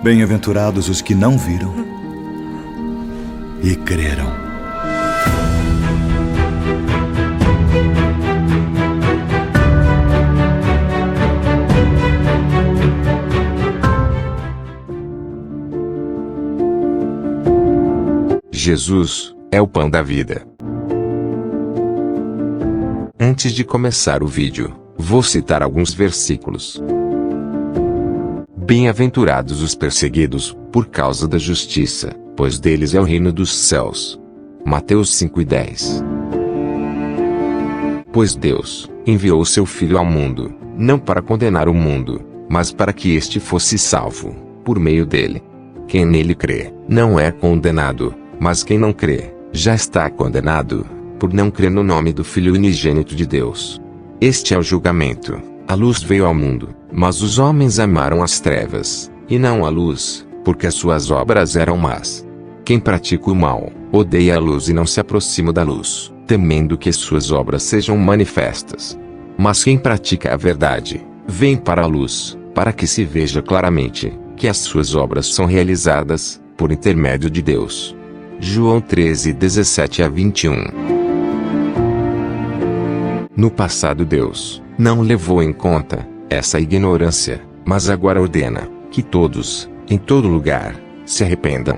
Bem-aventurados os que não viram e creram. Jesus é o pão da vida. Antes de começar o vídeo, vou citar alguns versículos. Bem-aventurados os perseguidos, por causa da justiça, pois deles é o reino dos céus. Mateus 5:10. Pois Deus enviou seu Filho ao mundo, não para condenar o mundo, mas para que este fosse salvo, por meio dele. Quem nele crê, não é condenado, mas quem não crê, já está condenado, por não crer no nome do Filho unigênito de Deus. Este é o julgamento. A luz veio ao mundo, mas os homens amaram as trevas, e não a luz, porque as suas obras eram más. Quem pratica o mal, odeia a luz e não se aproxima da luz, temendo que suas obras sejam manifestas. Mas quem pratica a verdade, vem para a luz, para que se veja claramente, que as suas obras são realizadas, por intermédio de Deus. João 13:17-21. No passado Deus não levou em conta essa ignorância, mas agora ordena que todos, em todo lugar, se arrependam.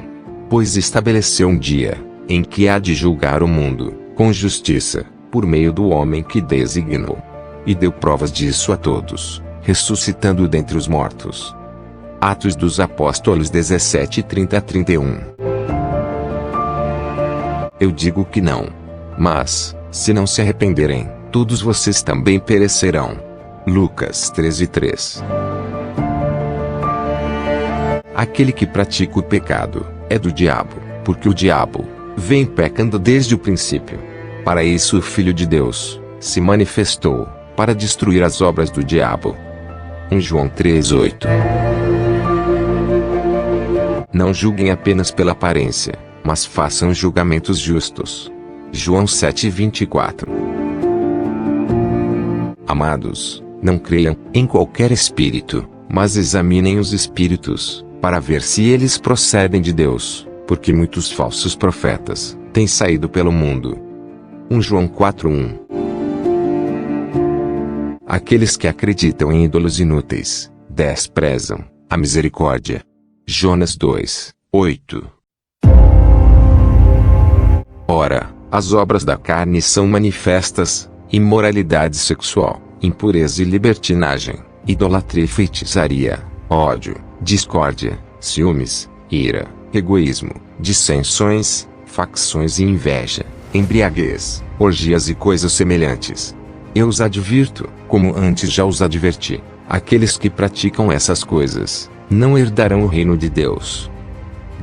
Pois estabeleceu um dia em que há de julgar o mundo, com justiça, por meio do homem que designou. E deu provas disso a todos, ressuscitando dentre os mortos. Atos dos Apóstolos 17:30-31. Eu digo que não. Mas, se não se arrependerem, todos vocês também perecerão. Lucas 13:3. Aquele que pratica o pecado é do diabo, porque o diabo vem pecando desde o princípio. Para isso o Filho de Deus se manifestou, para destruir as obras do diabo. 1 João 3:8. Não julguem apenas pela aparência, mas façam julgamentos justos. João 7:24. Amados, não creiam em qualquer espírito, mas examinem os espíritos, para ver se eles procedem de Deus, porque muitos falsos profetas têm saído pelo mundo. 1 João 4:1. Aqueles que acreditam em ídolos inúteis, desprezam a misericórdia. Jonas 2:8. Ora, as obras da carne são manifestas: imoralidade sexual, impureza e libertinagem, idolatria e feitiçaria, ódio, discórdia, ciúmes, ira, egoísmo, dissensões, facções e inveja, embriaguez, orgias e coisas semelhantes. Eu os advirto, como antes já os adverti: aqueles que praticam essas coisas não herdarão o reino de Deus.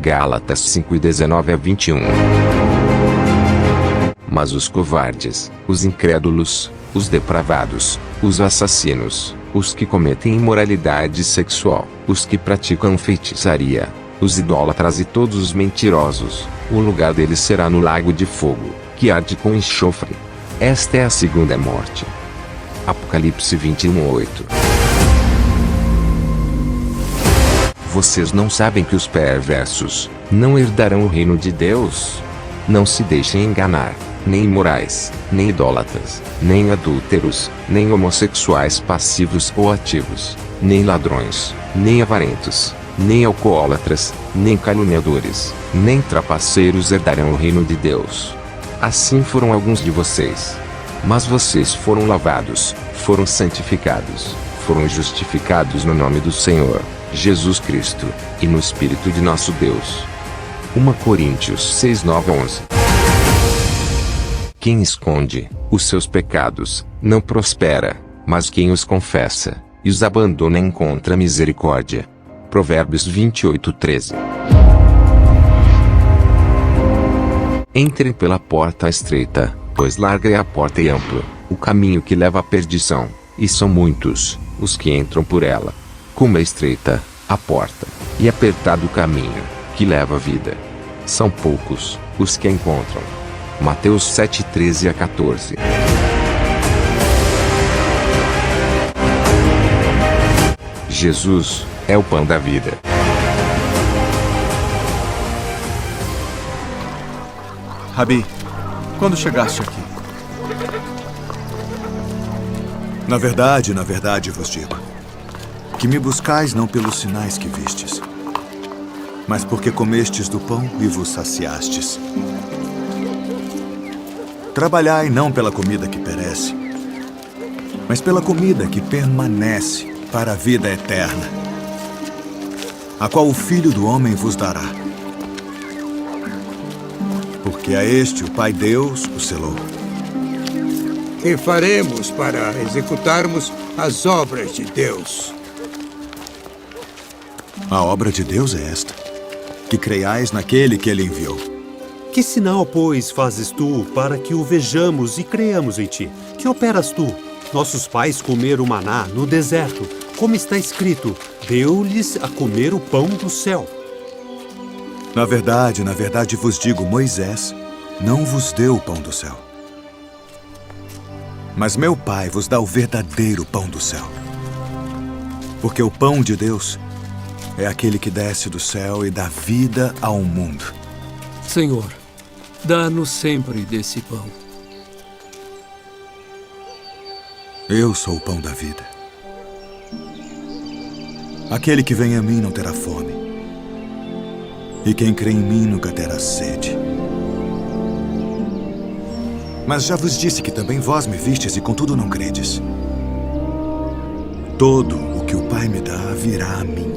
Gálatas 5:19-21. Mas os covardes, os incrédulos, os depravados, os assassinos, os que cometem imoralidade sexual, os que praticam feitiçaria, os idólatras e todos os mentirosos, o lugar deles será no lago de fogo, que arde com enxofre. Esta é a segunda morte. Apocalipse 21:8. Vocês não sabem que os perversos não herdarão o reino de Deus? Não se deixem enganar. Nem imorais, nem idólatras, nem adúlteros, nem homossexuais passivos ou ativos, nem ladrões, nem avarentos, nem alcoólatras, nem caluniadores, nem trapaceiros herdarão o reino de Deus. Assim foram alguns de vocês. Mas vocês foram lavados, foram santificados, foram justificados no nome do Senhor Jesus Cristo, e no Espírito de nosso Deus. 1 Coríntios 6:9-11. Quem esconde os seus pecados não prospera, mas quem os confessa e os abandona encontra misericórdia. Provérbios 28:13. Entrem pela porta estreita, pois larga é a porta e amplo o caminho que leva à perdição, e são muitos os que entram por ela. Como é estreita a porta, e apertado o caminho que leva à vida, são poucos os que a encontram. Mateus 7:13-14. Jesus é o pão da vida. Rabi, quando chegaste aqui? Na verdade vos digo, que me buscais não pelos sinais que vistes, mas porque comestes do pão e vos saciastes. Trabalhai não pela comida que perece, mas pela comida que permanece para a vida eterna, a qual o Filho do Homem vos dará. Porque a este o Pai Deus o selou. Que faremos para executarmos as obras de Deus? A obra de Deus é esta, que creiais naquele que ele enviou. Que sinal, pois, fazes tu para que o vejamos e creiamos em ti? Que operas tu? Nossos pais comeram maná no deserto, como está escrito, deu-lhes a comer o pão do céu. Na verdade vos digo, Moisés não vos deu o pão do céu. Mas meu Pai vos dá o verdadeiro pão do céu. Porque o pão de Deus é aquele que desce do céu e dá vida ao mundo. Senhor, dá-nos sempre desse pão. Eu sou o pão da vida. Aquele que vem a mim não terá fome. E quem crê em mim nunca terá sede. Mas já vos disse que também vós me vistes e contudo não credes. Todo o que o Pai me dá virá a mim,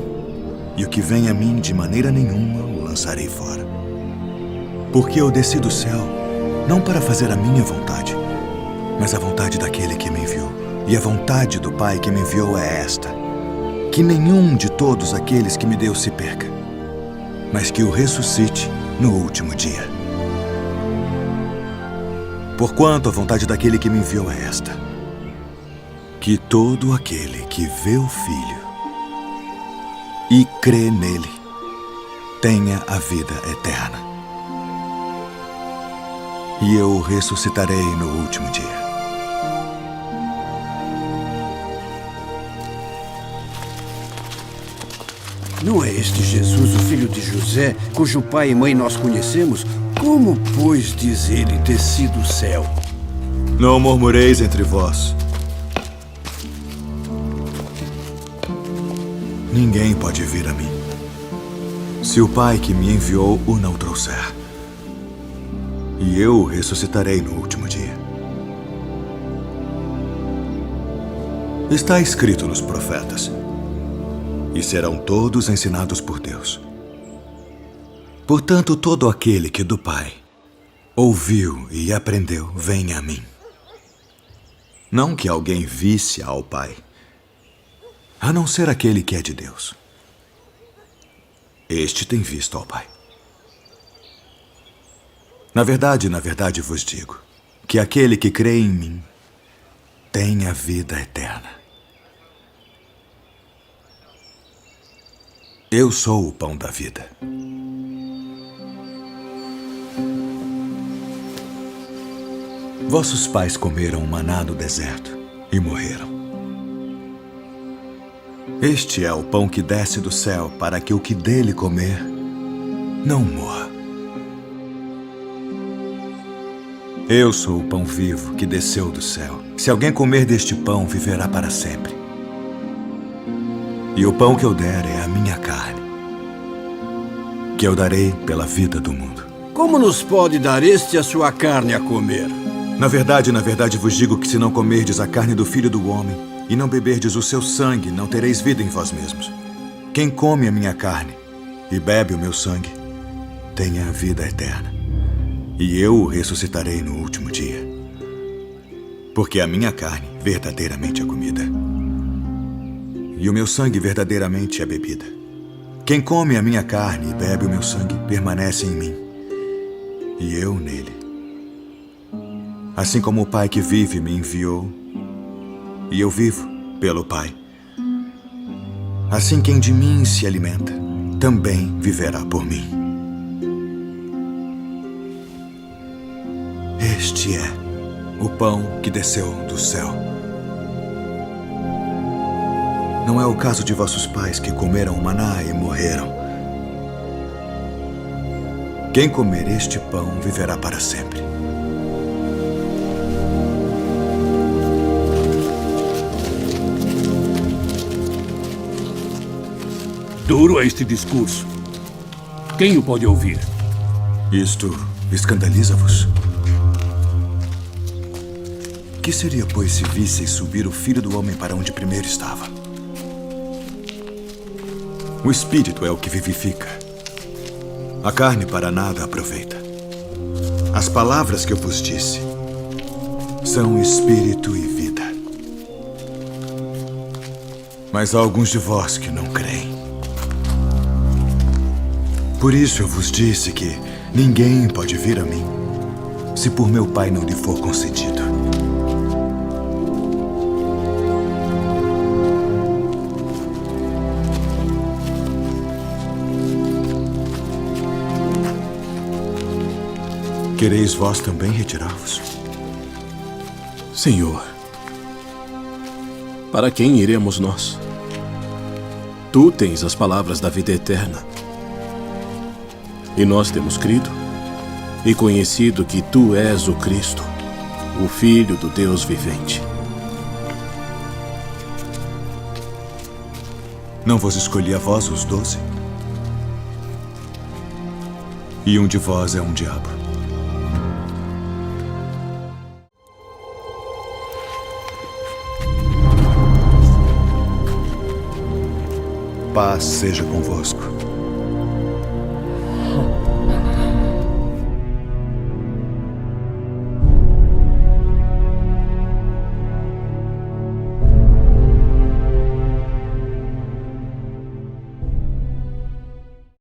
e o que vem a mim de maneira nenhuma o lançarei fora. Porque eu desci do céu, não para fazer a minha vontade, mas a vontade daquele que me enviou. E a vontade do Pai que me enviou é esta, que nenhum de todos aqueles que me deu se perca, mas que o ressuscite no último dia. Porquanto a vontade daquele que me enviou é esta, que todo aquele que vê o Filho e crê nele tenha a vida eterna. E eu o ressuscitarei no último dia. Não é este Jesus, o filho de José, cujo pai e mãe nós conhecemos? Como, pois, diz ele, desci do céu? Não murmureis entre vós. Ninguém pode vir a mim, se o Pai que me enviou o não trouxer. E eu o ressuscitarei no último dia. Está escrito nos profetas, e serão todos ensinados por Deus. Portanto, todo aquele que do Pai ouviu e aprendeu, vem a mim. Não que alguém visse ao Pai, a não ser aquele que é de Deus. Este tem visto ao Pai. Na verdade vos digo, que aquele que crê em mim tem a vida eterna. Eu sou o pão da vida. Vossos pais comeram maná no deserto e morreram. Este é o pão que desce do céu para que o que dele comer não morra. Eu sou o pão vivo que desceu do céu. Se alguém comer deste pão, viverá para sempre. E o pão que eu der é a minha carne, que eu darei pela vida do mundo. Como nos pode dar este a sua carne a comer? Na verdade vos digo que se não comerdes a carne do Filho do Homem e não beberdes o seu sangue, não tereis vida em vós mesmos. Quem come a minha carne e bebe o meu sangue, tem a vida eterna. E eu o ressuscitarei no último dia. Porque a minha carne verdadeiramente é comida, e o meu sangue verdadeiramente é bebida. Quem come a minha carne e bebe o meu sangue permanece em mim, e eu nele. Assim como o Pai que vive me enviou, e eu vivo pelo Pai. Assim quem de mim se alimenta, também viverá por mim. Este é o pão que desceu do céu. Não é o caso de vossos pais que comeram maná e morreram. Quem comer este pão viverá para sempre. Duro é este discurso. Quem o pode ouvir? Isto escandaliza-vos? Que seria, pois, se visseis subir o Filho do Homem para onde primeiro estava? O Espírito é o que vivifica. A carne para nada aproveita. As palavras que eu vos disse são Espírito e vida. Mas há alguns de vós que não creem. Por isso eu vos disse que ninguém pode vir a mim se por meu Pai não lhe for concedido. Quereis vós também retirar-vos? Senhor, para quem iremos nós? Tu tens as palavras da vida eterna. E nós temos crido e conhecido que Tu és o Cristo, o Filho do Deus vivente. Não vos escolhi a vós os 12? E um de vós é um diabo. Paz seja convosco.